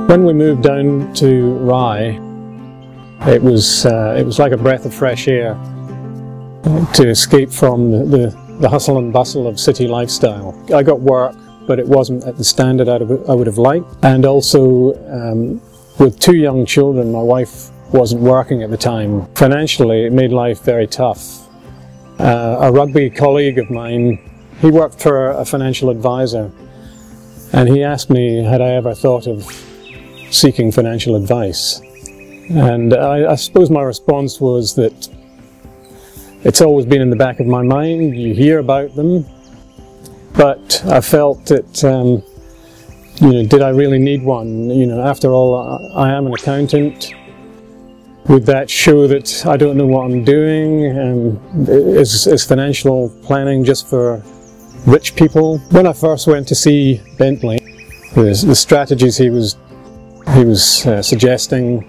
When we moved down to Rye, it was like a breath of fresh air to escape from the hustle and bustle of city lifestyle. I got work, but it wasn't at the standard I would have liked. And also, with two young children, my wife wasn't working at the time. Financially, it made life very tough. A rugby colleague of mine, he worked for a financial advisor, and he asked me, had I ever thought of seeking financial advice? And I suppose my response was that it's always been in the back of my mind. You hear about them, but I felt that, did I really need one? After all, I am an accountant. Would that show that I don't know what I'm doing? Is financial planning just for rich people? When I first went to see Bentley, the strategies he was suggesting,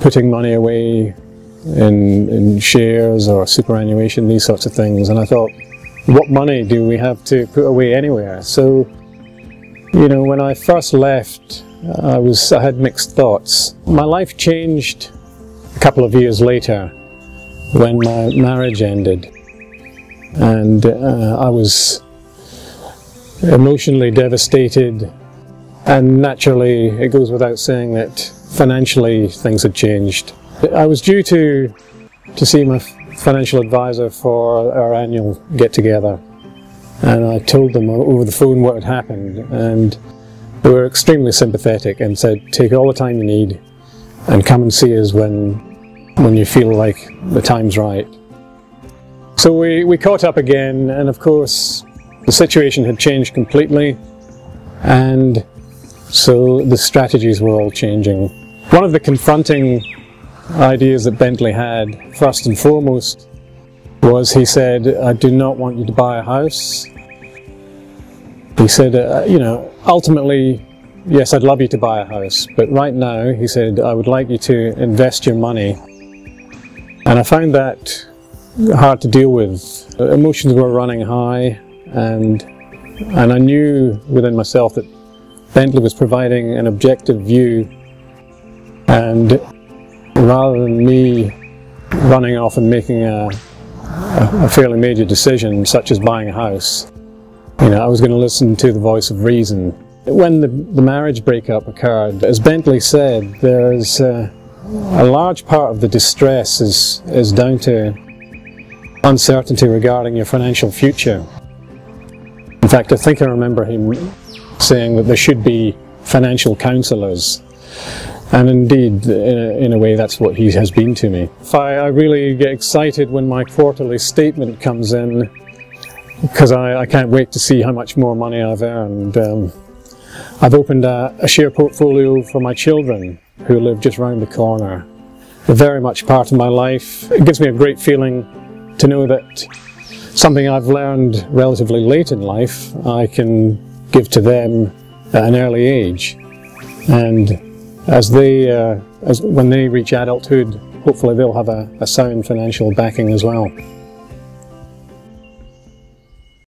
putting money away in shares or superannuation, these sorts of things, and I thought, what money do we have to put away anywhere? So, when I first left, I had mixed thoughts. My life changed a couple of years later when my marriage ended, and I was emotionally devastated, and naturally it goes without saying that financially things had changed. I was due to see my financial advisor for our annual get-together, and I told them over the phone what had happened, and they were extremely sympathetic and said, take all the time you need and come and see us when you feel like the time's right. So we caught up again, and of course the situation had changed completely, and so the strategies were all changing. One of the confronting ideas that Bentley had, first and foremost, was he said, I do not want you to buy a house. He said, ultimately, yes, I'd love you to buy a house, but right now, he said, I would like you to invest your money. And I found that hard to deal with. Emotions were running high, and I knew within myself that Bentley was providing an objective view, and rather than me running off and making a fairly major decision, such as buying a house, I was going to listen to the voice of reason. When the marriage breakup occurred, as Bentley said, there's a large part of the distress is down to uncertainty regarding your financial future. In fact, I think I remember him saying that there should be financial counsellors. And indeed, in a way, that's what he has been to me. I really get excited when my quarterly statement comes in, because I can't wait to see how much more money I've earned. I've opened a share portfolio for my children, who live just round the corner. They're very much part of my life. It gives me a great feeling to know that something I've learned relatively late in life, I can give to them at an early age. And when they reach adulthood, hopefully they'll have a sound financial backing as well.